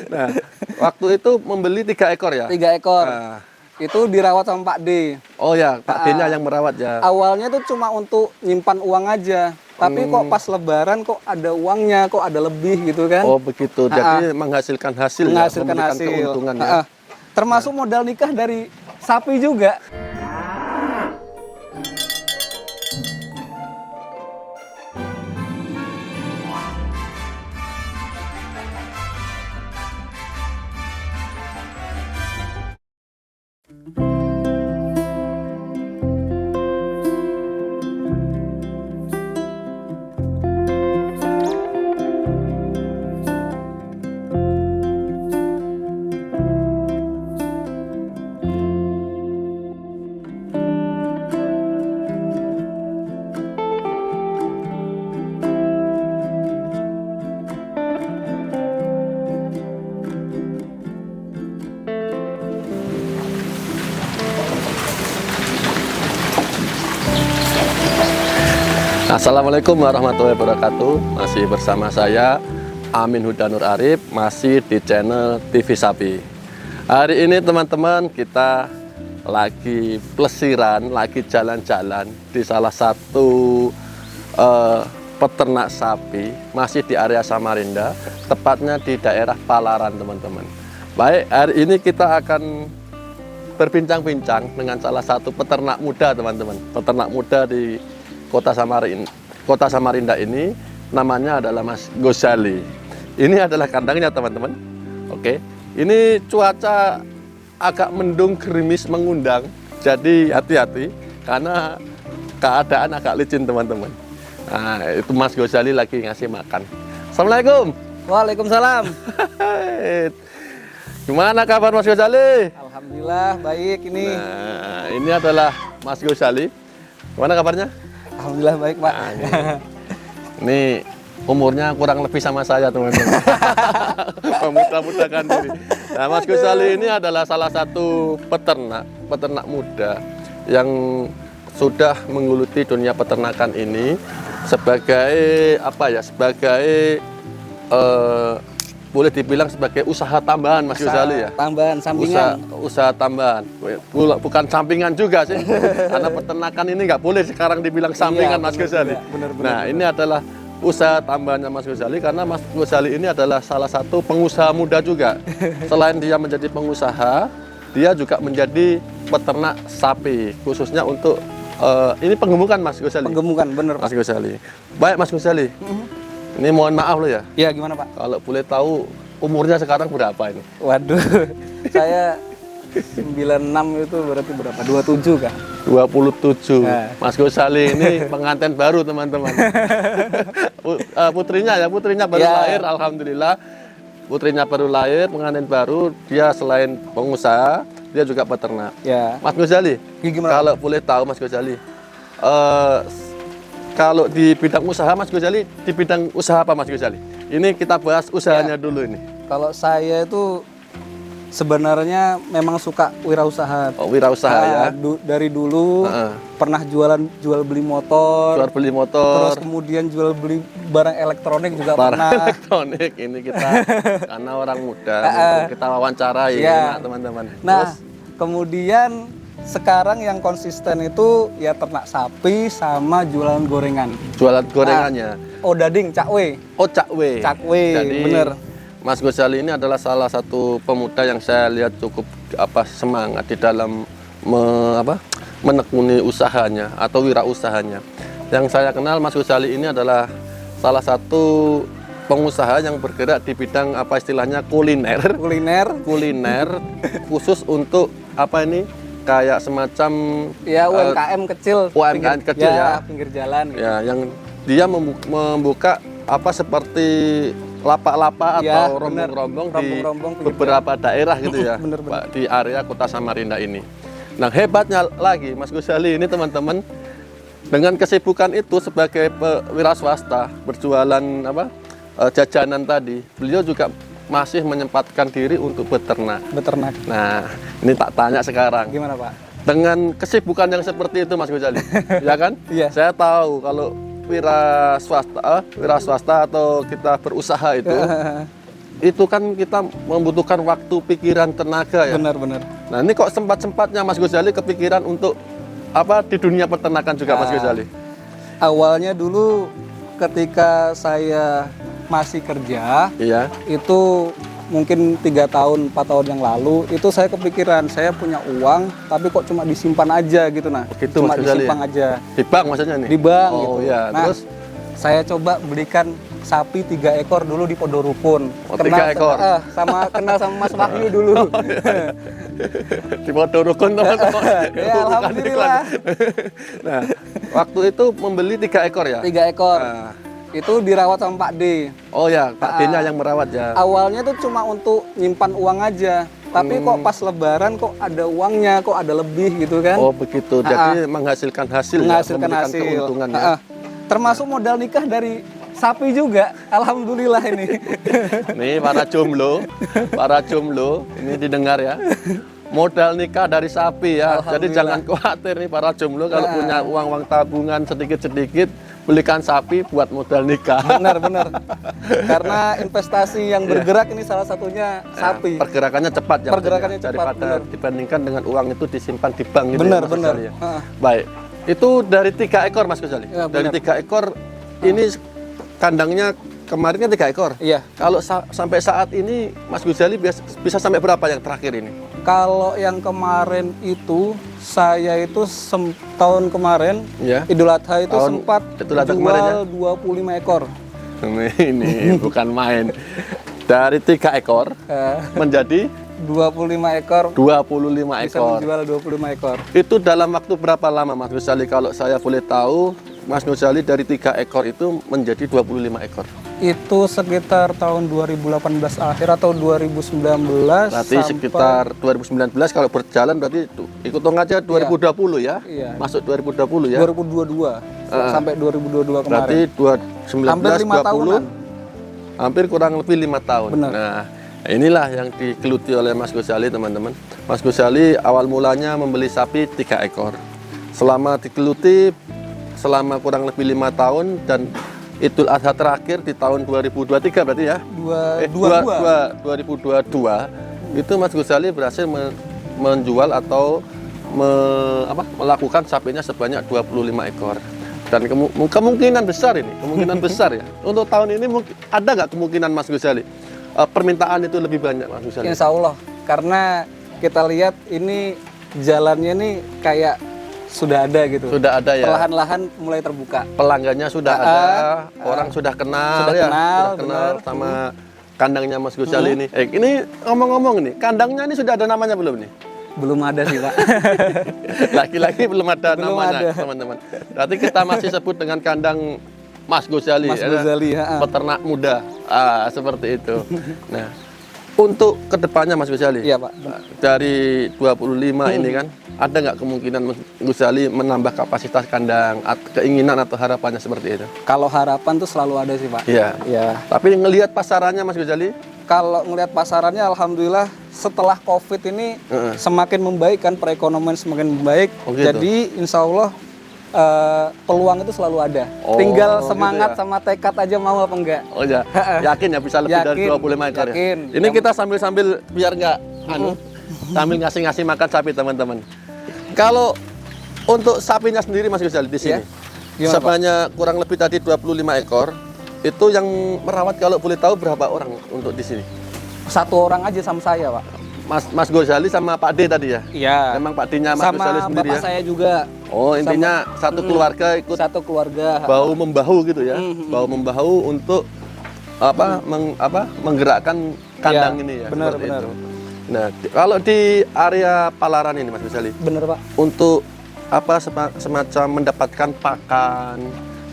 Nah, waktu itu membeli 3 ekor ya? 3 ekor. Nah. Itu dirawat sama Pak D. Oh ya, Pak D-nya yang merawat ya? Awalnya tuh cuma untuk nyimpan uang aja. Tapi kok pas lebaran kok ada uangnya, kok ada lebih gitu kan. Oh begitu, jadi menghasilkan hasil menghasilkan ya? hasil. Keuntungan ya? Termasuk modal nikah dari sapi juga. Assalamualaikum warahmatullahi wabarakatuh. Masih bersama saya Amin Hudanur Arif, masih di channel TV Sapi. Hari ini teman-teman kita lagi plesiran, lagi jalan-jalan di salah satu peternak sapi, masih di area Samarinda, tepatnya di daerah Palaran teman-teman. Baik, hari ini kita akan berbincang-bincang dengan salah satu peternak muda teman-teman. Peternak muda di Kota Samarinda ini namanya adalah Mas Ghazali. Ini adalah kandangnya teman-teman. Oke, ini cuaca agak mendung, gerimis, mengundang. Jadi hati-hati karena keadaan agak licin teman-teman. Nah, itu Mas Ghazali lagi ngasih makan. Assalamualaikum. Waalaikumsalam. Gimana kabar Mas Ghazali? Alhamdulillah baik ini. Nah, ini adalah Mas Ghazali. Gimana kabarnya? Alhamdulillah baik Pak. Nah, ini umurnya kurang lebih sama saya teman-teman. Memudah-mudahkan diri. Nah, Mas Ghazali ini adalah salah satu peternak muda yang sudah menggeluti dunia peternakan ini sebagai apa ya? Sebagai boleh dibilang sebagai usaha tambahan Mas Ghazali ya. Tambahan, sampingan. Usaha tambahan. Bukan sampingan juga sih. Karena peternakan ini nggak boleh sekarang dibilang sampingan Mas Ghazali. Nah, ini adalah usaha tambahannya Mas Ghazali karena Mas Ghazali ini adalah salah satu pengusaha muda juga. Selain dia menjadi pengusaha, dia juga menjadi peternak sapi, khususnya untuk ini penggemukan Mas Ghazali. Penggemukan, bener Mas Ghazali. Baik Mas Ghazali. Ini mohon maaf loh ya. Iya, gimana Pak? Kalau boleh tahu umurnya sekarang berapa ini? Waduh, saya 96 itu berarti berapa? 27 kan? 27. Nah. Mas Ghazali ini pengantin baru teman-teman. Putrinya baru lahir, alhamdulillah. Putrinya baru lahir, pengantin baru. Dia selain pengusaha, dia juga peternak. Ya. Mas Ghazali, kalau boleh tahu Mas Ghazali, kalau di bidang usaha Mas Ghazali, di bidang usaha apa Mas Ghazali? Ini kita bahas usahanya dulu ini. Kalau saya itu sebenarnya memang suka wirausaha. Oh, wirausaha ya. Dari dulu pernah jual beli motor. Jual beli motor. Terus kemudian jual beli barang elektronik juga barang pernah. Elektronik ini kita karena orang muda kita wawancarai ya, teman-teman. Nah, kemudian sekarang yang konsisten itu ya ternak sapi sama jualan gorengan. Jualan gorengannya. Odading, cakwe. Oh, cakwe. Cakwe, jadi, bener. Mas Ghazali ini adalah salah satu pemuda yang saya lihat cukup semangat di dalam menekuni usahanya atau wirausahanya. Yang saya kenal Mas Ghazali ini adalah salah satu pengusaha yang bergerak di bidang istilahnya kuliner khusus untuk kayak semacam ya UMKM kecil, UMKM kecil ya, pinggir jalan gitu. Ya, yang dia membuka seperti lapak-lapak atau rombong-rombong di beberapa daerah gitu ya. Bener. Di area Kota Samarinda ini. Nah, hebatnya lagi Mas Ghazali ini teman-teman, dengan kesibukan itu sebagai wira swasta berjualan jajanan tadi, beliau juga masih menyempatkan diri untuk beternak. Nah, ini tak tanya sekarang. Gimana Pak? Dengan kesibukan yang seperti itu Mas Ghazali, ya kan? Iya. Saya tahu kalau wira swasta atau kita berusaha itu itu kan kita membutuhkan waktu, pikiran, tenaga ya. Benar-benar. Nah ini kok sempat-sempatnya Mas Ghazali kepikiran untuk apa di dunia peternakan juga Mas Ghazali? Awalnya dulu ketika saya masih kerja, Iya. itu mungkin 3 tahun, 4 tahun yang lalu, itu saya kepikiran saya punya uang, tapi kok cuma disimpan aja gitu nah. Begitu, Cuma Mas Ghazali, disimpan aja. Di bank maksudnya nih? Di bank Oh gitu. iya, Nah, terus? saya coba belikan sapi 3 ekor dulu di Pondorukun. Oh, 3 ekor? Kenal sama Mas Wahyu dulu. Di Pondorukun teman-teman. Ya, alhamdulillah. Nah, waktu itu membeli 3 ekor ya? 3 ekor. Nah. Itu dirawat sama Pak D. Oh ya, Pak D-nya yang merawat ya? Awalnya tuh cuma untuk nyimpan uang aja. Tapi kok pas lebaran kok ada uangnya, kok ada lebih gitu kan. Oh begitu, jadi menghasilkan hasil Menghasilkan ya? hasil. Keuntungan ya? Termasuk modal nikah dari sapi juga. Alhamdulillah ini. Nih para jomblo, ini didengar ya. Modal nikah dari sapi ya. Jadi jangan khawatir nih para jomblo kalau punya uang tabungan sedikit-sedikit, belikan sapi buat modal nikah. Benar. Karena investasi yang bergerak ini salah satunya sapi. Pergerakannya cepat ya. Pergerakannya cepat, daripada benar. dibandingkan dengan uang itu disimpan di bank gitu Benar, ya, Mas benar. Ghazali ya. Baik. Itu dari 3 ekor Mas Ghazali. Ya, dari benar. 3 ekor ini kandangnya kemarin kan 3 ekor. Iya. Kalau sampai saat ini Mas Ghazali bisa sampai berapa yang terakhir ini? Kalau yang kemarin itu saya itu tahun kemarin Ya. Idul Adha itu Tahun sempat Idul Adha kemarin ya? jual 25 ekor. Ini bukan main. Dari 3 ekor menjadi 25 ekor. 25 Bisa ekor. menjual 25 ekor. Itu dalam waktu berapa lama Mas Ghazali? Kalau saya boleh tahu, Mas Ghazali dari 3 ekor itu menjadi 25 ekor. Itu sekitar tahun 2018 akhir atau 2019. Berarti sampai sekitar 2019 kalau berjalan berarti hitung aja 2020 ya? Iya. Masuk 2020 ya? 2022 sampai 2022 kemarin. Berarti 19 Hampir 5 tahunan. 20 hampir kurang lebih 5 tahun. Benar. Nah, inilah yang digeluti oleh Mas Ghazali teman-teman. Mas Ghazali awal mulanya membeli sapi 3 ekor. Selama digeluti selama kurang lebih 5 tahun dan Idul Adha terakhir di tahun 2023 berarti ya? 2022 itu Mas Ghazali berhasil menjual atau melakukan sapinya sebanyak 25 ekor. Dan kemungkinan besar ya. Untuk tahun ini ada nggak kemungkinan Mas Ghazali permintaan itu lebih banyak Mas Ghazali? Insya Allah, karena kita lihat ini jalannya nih kayak sudah ada gitu. Sudah ada ya. Perlahan-lahan mulai terbuka. Pelanggannya sudah ada, orang sudah kenal sudah ya, kenal, sudah kenal benar. sama kandangnya Mas Ghazali ini. Ini ngomong-ngomong nih, kandangnya ini sudah ada namanya belum nih? Belum ada sih Pak. Laki-laki belum ada Belum namanya ada. teman-teman. Berarti kita masih sebut dengan kandang Mas Ghazali. Mas ya, Ghazali, peternak muda. Seperti itu. Nah, untuk kedepannya Mas Ghazali, Iya Pak. dari 25 ini kan, ada nggak kemungkinan Mas Ghazali menambah kapasitas kandang, keinginan atau harapannya seperti itu? Kalau harapan tuh selalu ada sih Pak. Iya. Iya. Tapi ngelihat pasarannya Mas Ghazali, Kalau ngelihat pasarannya, alhamdulillah setelah COVID ini semakin membaik kan, perekonomian semakin membaik. Oh, gitu. Jadi insya Allah peluang itu selalu ada. Oh, Tinggal gitu semangat ya. sama tekad aja mau apa enggak. oh ya, yakin ya bisa lebih dari Yakin, 25 ekor ya? yakin. Ini kita sambil-sambil biar nggak sambil ngasih-ngasih makan sapi teman-teman. Kalau untuk sapinya sendiri Mas Ghazali di sini, Gimana, sebanyak kurang lebih tadi 25 ekor, itu yang merawat kalau boleh tahu berapa orang untuk di sini? 1 orang aja sama saya Pak. Mas Ghazali sama Pak D tadi ya? Iya. Memang Pak D-nya Mas Sama Ghazali sendiri bapak ya? saya juga. Oh intinya satu keluarga ikut Satu keluarga. bahu membahu gitu ya, bahu membahu untuk menggerakkan kandang Ya, ini ya. benar, seperti benar. itu. Nah, kalau di area Palaran ini Mas Ghazali, Bener Pak. untuk semacam mendapatkan pakan,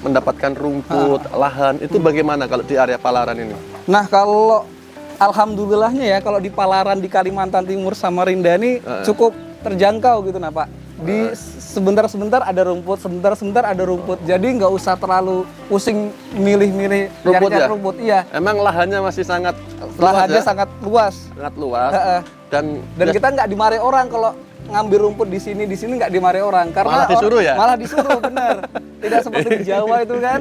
mendapatkan rumput, lahan itu bagaimana kalau di area Palaran ini? Nah kalau alhamdulillahnya ya, kalau di Palaran di Kalimantan Timur Samarinda ini cukup terjangkau gitu nah Pak. Di sebentar-sebentar ada rumput, sebentar-sebentar ada rumput. Jadi nggak usah terlalu pusing milih-milih Rumput nyari-nyari ya? rumput. Iya. Emang lahannya masih sangat Lahannya luas ya? sangat luas. Sangat luas. Heeh. Dan Dan kita nggak dimarahi orang kalau ngambil rumput di sini nggak dimarahi orang karena Malah disuruh ya? Malah disuruh, bener. Tidak seperti di Jawa itu kan.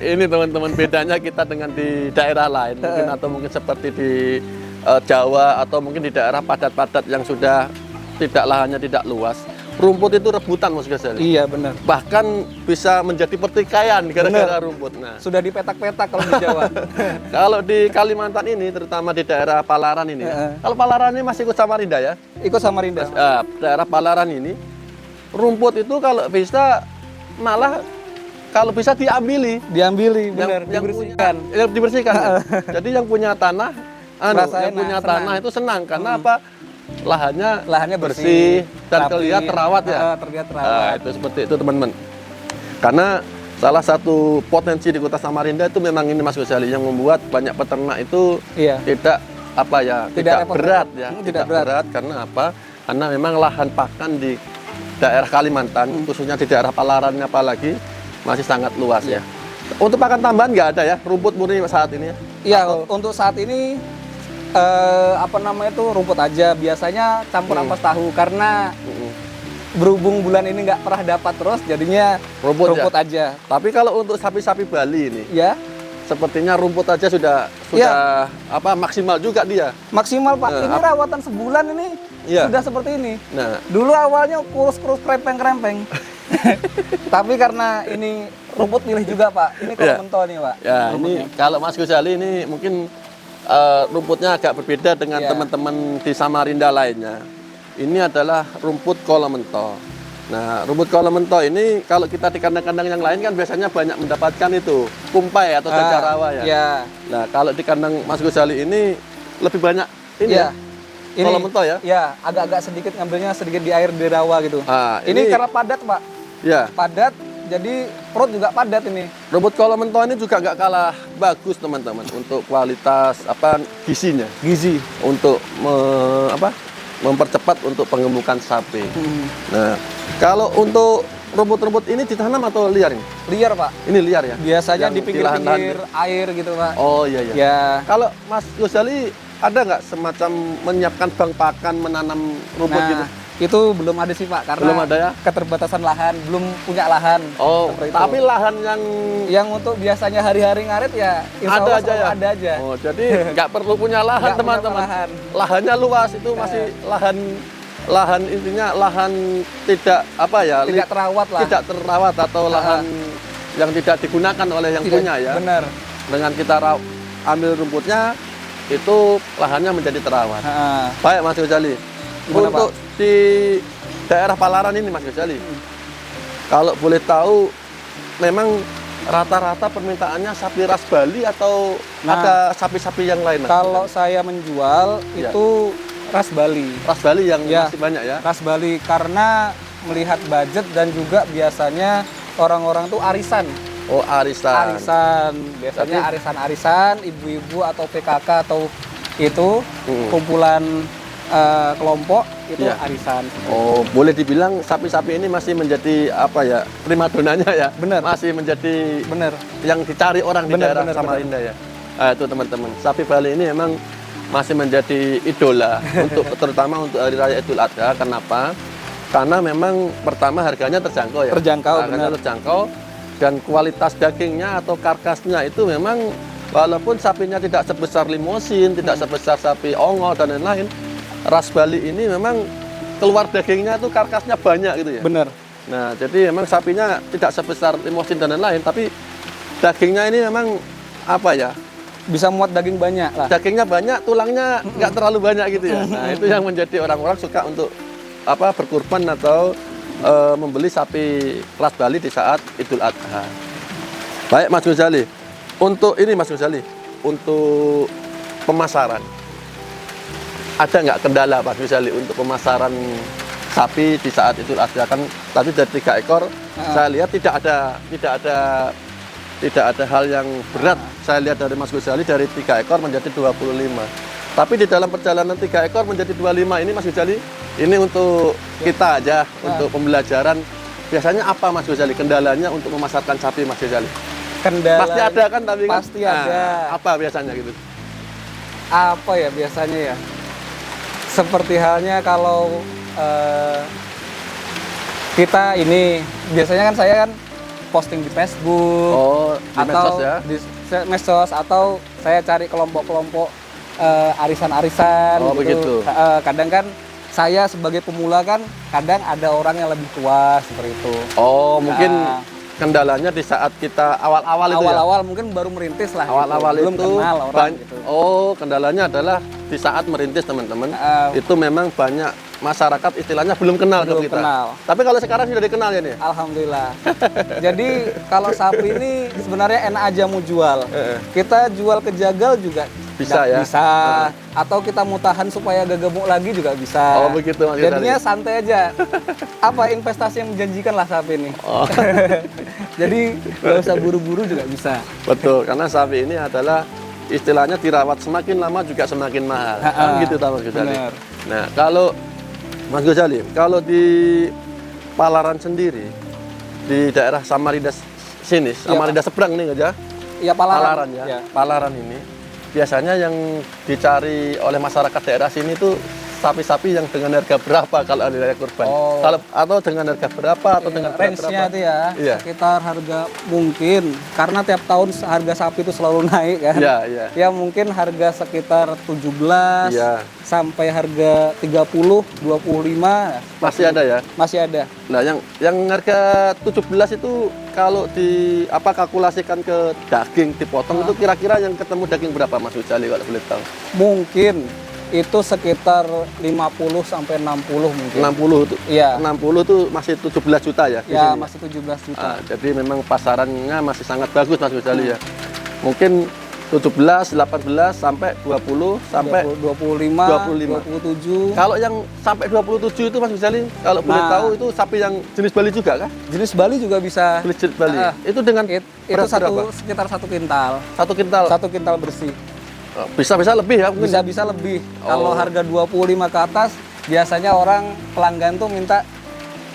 Ini teman-teman bedanya kita dengan di daerah lain mungkin, atau mungkin seperti di Jawa atau mungkin di daerah padat-padat yang sudah lahannya tidak luas. Rumput itu rebutan Mas Ghazali. Iya, benar. Bahkan bisa menjadi pertikaian gara-gara rumput. Nah, Sudah dipetak-petak kalau di Jawa. kalau di Kalimantan ini, terutama di daerah Palaran ini, ya. Kalau Palaran ini masih ikut Samarinda ya. Ikut Samarinda. Daerah Palaran ini, rumput itu kalau bisa malah kalau bisa diambili, Diambili, benar, dibersihkan. dibersihkan. Yang dibersihkan. Jadi yang punya tanah, Merasa yang enak, punya senang. tanah itu senang karena apa? Lahannya bersih, dan rapi, terlihat terawat ya. terlihat Nah, terawat. itu seperti itu teman-teman. Karena salah satu potensi di Kota Samarinda itu memang ini Mas Ghazali yang membuat banyak peternak itu Iya. tidak apa ya, tidak repot. berat ya, Tidak berat. karena apa? Karena memang lahan pakan di daerah Kalimantan, khususnya di daerah Palarannya apalagi masih sangat luas ya. Untuk pakan tambahan nggak ada ya, rumput murni saat ini ya. Iya, untuk saat ini apa namanya itu rumput aja. Biasanya campur ampas tahu karena berhubung bulan ini nggak pernah dapat terus, jadinya Rumput ya? aja. Tapi kalau untuk sapi-sapi Bali ini, Ya, sepertinya rumput aja sudah apa maksimal juga dia. maksimal Pak. Ini rawatan sebulan ini Iya. sudah seperti ini. Nah, Dulu awalnya kurus-kurus krempeng-krempeng. Tapi karena ini rumput milih juga Pak. Ini kalau Iya. mentol nih Pak. ya rumputnya. ini kalau Mas Ghazali ini mungkin rumputnya agak berbeda dengan Iya. teman-teman di Samarinda lainnya. Ini adalah rumput kolomento. Nah, rumput kolomento ini kalau kita di kandang-kandang yang lain kan biasanya banyak mendapatkan itu kumpai atau gajah rawa ya. Iya. Nah, kalau di kandang Mas Ghazali ini lebih banyak ini Iya. ya. Kolomento ya? Ya, agak-agak sedikit ngambilnya sedikit di air di rawa gitu. Ah, ini karena padat Pak. Ya. Padat, jadi perut juga padat ini. Rumput kolomento ini juga nggak kalah bagus teman-teman untuk kualitas apa gizinya, Gizi. untuk mempercepat untuk pengemukan sapi. Nah, kalau untuk rumput-rumput ini ditanam atau liar ini? Liar Pak. Ini liar ya? Biasanya Yang di lahan-lahan pinggir-pinggir air gitu Pak. Oh iya iya. Ya. Kalau Mas Ghazali ada nggak semacam menyiapkan bank pakan menanam rumput Nah, gitu? itu belum ada sih Pak, karena Belum ada ya? keterbatasan lahan, belum punya lahan. Oh, Seperti itu. tapi lahan yang Untuk biasanya hari-hari ngarit ya insya ada Allah aja selalu ya? ada aja. Oh, jadi nggak perlu punya lahan Nggak punya teman-teman. lahan. Lahannya luas itu masih lahan intinya lahan tidak apa ya? Tidak terawat lah. Tidak terawat atau lahan yang tidak digunakan oleh yang Tidak- punya ya. Benar. Dengan kita ambil rumputnya itu lahannya menjadi terawat. Ha. Baik Mas Ghazali. Gimana, Untuk di daerah Palaran ini Mas Ghazali. Kalau boleh tahu memang rata-rata permintaannya sapi ras Bali atau Nah, ada sapi-sapi yang lain Mas? Kalau saya menjual Iya. itu ras Bali. Ras Bali yang Ya. masih banyak ya. Ras Bali karena melihat budget dan juga biasanya orang-orang tuh arisan. Oh, arisan. Arisan. Biasanya Tapi- arisan-arisan, ibu-ibu atau PKK atau itu Hmm. kumpulan kelompok itu Iya. arisan. Oh, boleh dibilang sapi-sapi ini masih menjadi apa ya? Primadonanya ya. Benar. Masih menjadi Bener. yang dicari orang di Benar, daerah benar, Samarinda ya. Itu teman-teman. Sapi Bali ini memang masih menjadi idola terutama untuk hari raya Idul Adha. Kenapa? Karena memang pertama harganya terjangkau ya. Terjangkau, Harganya benar. terjangkau dan kualitas dagingnya atau karkasnya itu memang walaupun sapinya tidak sebesar limosin, tidak sebesar sapi ongol dan lain-lain, ras Bali ini memang keluar dagingnya itu karkasnya banyak gitu ya. Bener. Nah, jadi memang sapinya tidak sebesar limosin dan lain-lain, tapi dagingnya ini memang apa ya? Bisa muat daging banyak lah. Dagingnya banyak, tulangnya nggak terlalu banyak gitu ya. Nah, itu yang menjadi orang-orang suka untuk apa berkurban atau membeli sapi ras Bali di saat Idul Adha. Baik Mas Ghazali, untuk ini Mas Ghazali, untuk pemasaran, ada nggak kendala Mas Ghazali untuk pemasaran sapi di saat Idul Adha? Kan tadi dari 3 ekor, saya lihat tidak ada hal yang berat. Saya lihat dari Mas Ghazali dari 3 ekor menjadi 25. Tapi di dalam perjalanan 3 ekor menjadi 25 ini Mas Ghazali Ini untuk kita aja, untuk pembelajaran. Biasanya apa Mas Ghazali kendalanya untuk memasarkan sapi Mas Ghazali? Kendala Pasti ada kan tapi kan? pasti ada. Apa biasanya gitu? Apa ya biasanya ya? Seperti halnya kalau kita ini biasanya kan saya kan posting di Facebook Oh, di atau medsos ya? di medsos atau saya cari kelompok-kelompok arisan-arisan Oh, gitu. begitu. Kadang kan saya sebagai pemula kan kadang ada orang yang lebih tua seperti itu. Oh, mungkin Nah, kendalanya di saat kita awal-awal itu ya? awal-awal mungkin baru merintis lah. Awal-awal gitu. Belum itu kenal orang gitu. Oh, kendalanya adalah di saat merintis teman-teman. Itu memang banyak masyarakat istilahnya belum kenal Belum ke kita. kenal. Tapi kalau sekarang sudah dikenal ya nih. Alhamdulillah. Jadi kalau sapi ini sebenarnya enak aja mau jual. Kita jual ke jagal juga Bisa ya? Bisa. Atau kita mutahan supaya gak gemuk lagi juga bisa. Oh, begitu Mas Jadinya Ghazali. santai aja. Apa investasi yang menjanjikan lah sapi ini. Oh. Jadi nggak usah buru-buru juga bisa. Betul, karena sapi ini adalah istilahnya dirawat semakin lama juga semakin mahal. Kan gitu Mas Ghazali. Benar. Nah, kalau Mas Ghazali, kalau di Palaran sendiri di daerah Samarinda sini, Samarinda seberang nih aja. Iya Palaran. Ya. Ya. Palaran ini biasanya yang dicari oleh masyarakat daerah sini tuh sapi-sapi yang dengan harga berapa kalau ada raya kurban? Oh. Kalau atau dengan harga berapa atau dengan berat Range-nya berapa? itu ya, Iya. sekitar harga mungkin karena tiap tahun harga sapi itu selalu naik kan. Iya, iya. Ya mungkin harga sekitar 17 Iya. sampai harga 30, 25 Masih ada ya. masih ada. Nah, yang harga 17 itu kalau di apa kalkulasikan ke daging dipotong itu kira-kira yang ketemu daging berapa Mas Ghazali kalau boleh tahu? Mungkin itu sekitar 50 sampai 60 mungkin. 60 itu. Iya. 60 itu masih 17 juta ya di Ya sini? masih 17 juta. Jadi memang pasarannya masih sangat bagus Mas Ghazali ya. Mungkin 17, 18 sampai 20 sampai 25, 25. 27. kalau yang sampai 27 itu Mas Ghazali kalau boleh Nah. tahu itu sapi yang jenis Bali juga kah? Jenis Bali juga bisa. Jenis Bali. Ah. Itu dengan Itu berat berapa? sekitar 1 kintal. 1 kintal. 1 kintal bersih. Bisa-bisa lebih ya mungkin. Bisa-bisa lebih. Oh. Kalau harga 25 ke atas, biasanya orang pelanggan tuh minta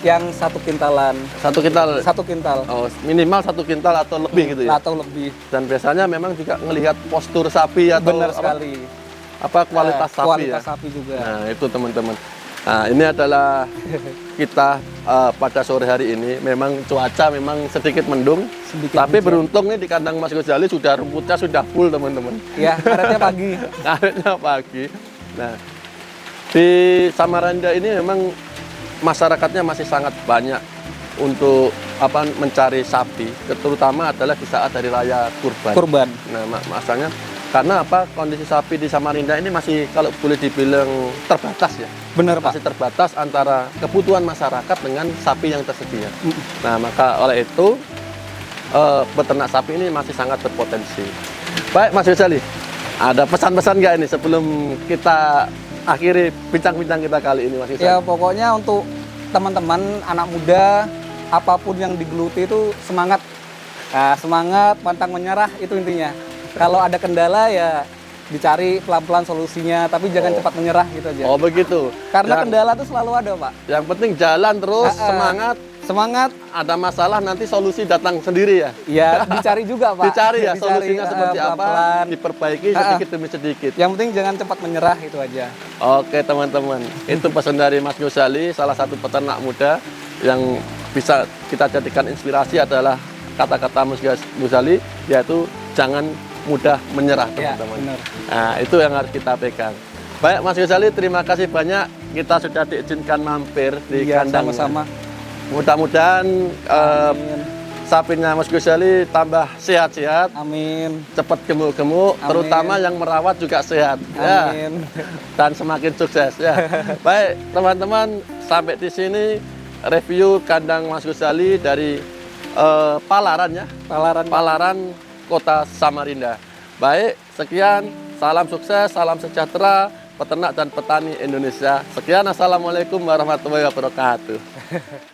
yang 1 kintalan. 1 kintal. 1 kintal Oh, minimal 1 kintal atau lebih gitu ya. atau lebih. Dan biasanya memang juga ngelihat postur sapi atau Benar apa, sekali. kualitas sapi Kualitas ya. sapi juga. Nah, itu teman-teman. Nah, ini adalah kita pada sore hari ini memang cuaca memang sedikit mendung, Sedikit tapi hujan. beruntung nih di kandang Mas Ghazali sudah rumputnya sudah full teman-teman. Ya, karetnya pagi. Karetnya pagi. Nah, di Samarinda ini memang masyarakatnya masih sangat banyak untuk apa mencari sapi, terutama adalah di saat hari raya kurban. Kurban. Nah, masanya karena apa kondisi sapi di Samarinda ini masih kalau boleh dibilang terbatas ya. Benar, Pak. Masih terbatas antara kebutuhan masyarakat dengan sapi yang tersedia. Nah, maka oleh itu peternak sapi ini masih sangat berpotensi. Baik, Mas Ghazali, ada pesan-pesan nggak ini sebelum kita akhiri bincang-bincang kita kali ini, Mas Ghazali? Ya, pokoknya untuk teman-teman anak muda apapun yang digeluti itu semangat. Nah, semangat, pantang menyerah itu intinya. Kalau ada kendala ya dicari pelan-pelan solusinya, tapi jangan cepat menyerah gitu aja. Oh, begitu. Karena Yang- kendala itu selalu ada, Pak. Yang penting jalan terus, Ah, ah. semangat. Semangat, Ada masalah nanti solusi datang sendiri ya. ya dicari juga, Pak. Dicari ya Dicari, solusinya seperti apa, pelan-pelan. diperbaiki Ah, ah. sedikit demi sedikit. Yang penting jangan cepat menyerah itu aja. Oke teman-teman, itu pesan dari Mas Ghazali, salah satu peternak muda yang bisa kita jadikan inspirasi adalah kata-kata Mas Ghazali, yaitu jangan mudah menyerah Ya, teman-teman. benar. Nah, itu yang harus kita pegang. Baik Mas Ghazali, terima kasih banyak kita sudah diizinkan mampir di Iya, kandang. sama-sama. Mudah-mudahan Amin. sapinya Mas Ghazali tambah sehat-sehat, Amin. cepat gemuk-gemuk, Amin. terutama yang merawat juga sehat. Ya. Amin. Dan semakin sukses ya. Baik teman-teman, sampai di sini review kandang Mas Ghazali dari Palaran ya, Palaran. Palaran Kota Samarinda. Baik, sekian, salam sukses, salam sejahtera, peternak dan petani Indonesia. Sekian, assalamualaikum warahmatullahi wabarakatuh.